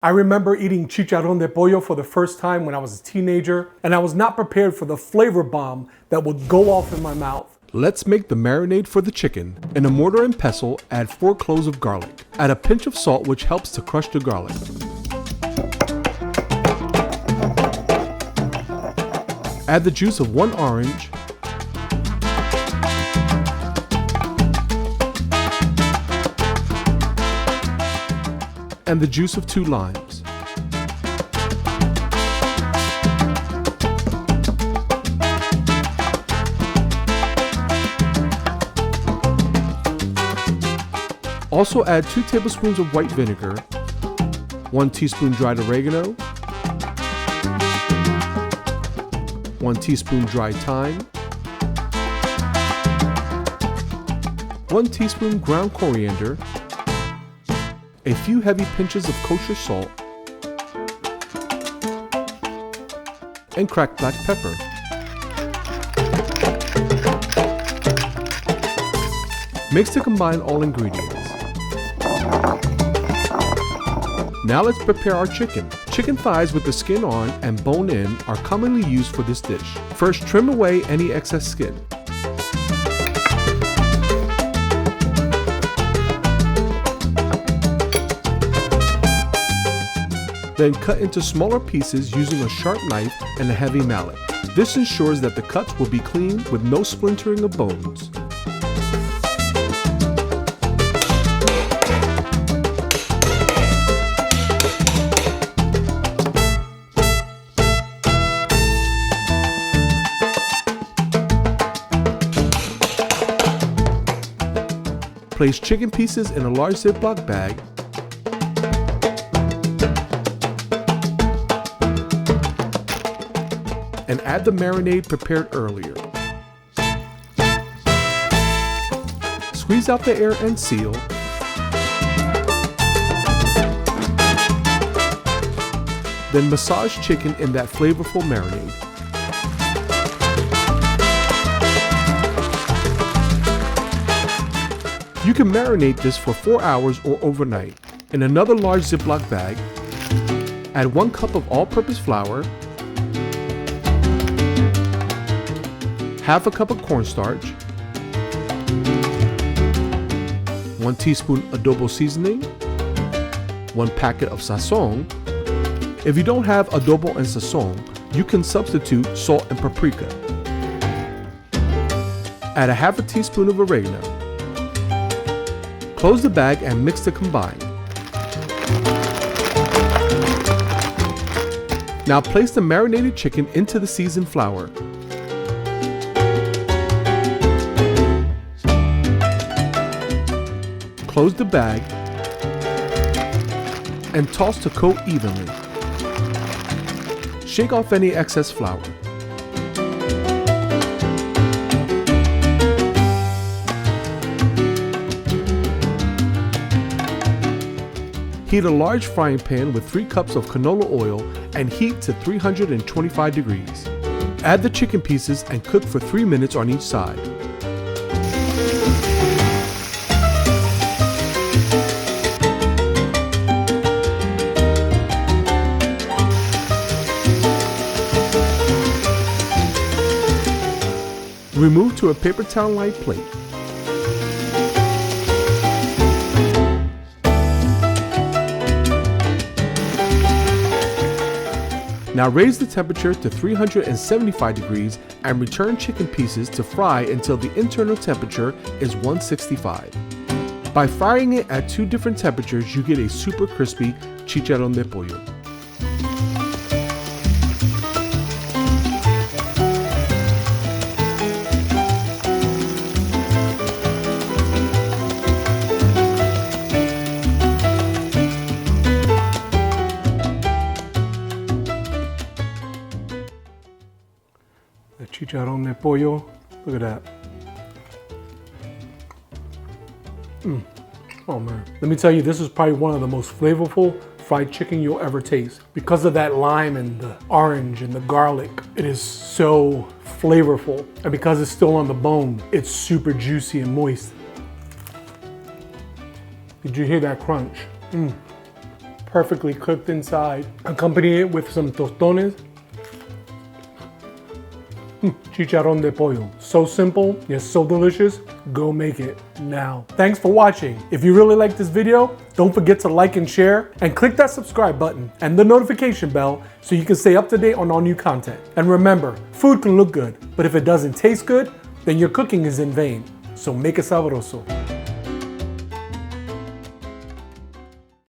I remember eating Chicharron de Pollo for the first time when I was a teenager, and I was not prepared for the flavor bomb that would go off in my mouth. Let's make the marinade for the chicken. In a mortar and pestle, add 4 cloves of garlic. Add a pinch of salt, which helps to crush the garlic. Add the juice of 1 orange, and the juice of 2 limes. Also add 2 tablespoons of white vinegar, 1 teaspoon dried oregano, 1 teaspoon dried thyme, 1 teaspoon ground coriander, a few heavy pinches of kosher salt, and cracked black pepper. Mix to combine all ingredients. Now let's prepare our chicken. Chicken thighs with the skin on and bone in are commonly used for this dish. First, trim away any excess skin. Then cut into smaller pieces using a sharp knife and a heavy mallet. This ensures that the cuts will be clean with no splintering of bones. Place chicken pieces in a large Ziploc bag . And add the marinade prepared earlier. Squeeze out the air and seal. Then massage chicken in that flavorful marinade. You can marinate this for 4 hours or overnight. In another large Ziploc bag, add 1 cup of all-purpose flour, half a cup of cornstarch, 1 teaspoon adobo seasoning, 1 packet of sazon. If you don't have adobo and sazon, you can substitute salt and paprika. Add a half a teaspoon of oregano. Close the bag and mix to combine. Now place the marinated chicken into the seasoned flour. Close the bag and toss to coat evenly. Shake off any excess flour. Heat a large frying pan with 3 cups of canola oil and heat to 325 degrees. Add the chicken pieces and cook for 3 minutes on each side. Remove to a paper towel-lined plate. Now raise the temperature to 375 degrees and return chicken pieces to fry until the internal temperature is 165. By frying it at 2 different temperatures, you get a super crispy Chicharron de Pollo. The Chicharron de Pollo, look at that. Oh man, let me tell you, this is probably one of the most flavorful fried chicken you'll ever taste. Because of that lime and the orange and the garlic, it is so flavorful. And because it's still on the bone, it's super juicy and moist. Did you hear that crunch? perfectly cooked inside. Accompany it with some tostones. Chicharron de Pollo. So simple, yet so delicious. Go make it now. Thanks for watching. If you really like this video, don't forget to like and share, and click that subscribe button and the notification bell so you can stay up to date on all new content. And remember, food can look good, but if it doesn't taste good, then your cooking is in vain. So make it sabroso.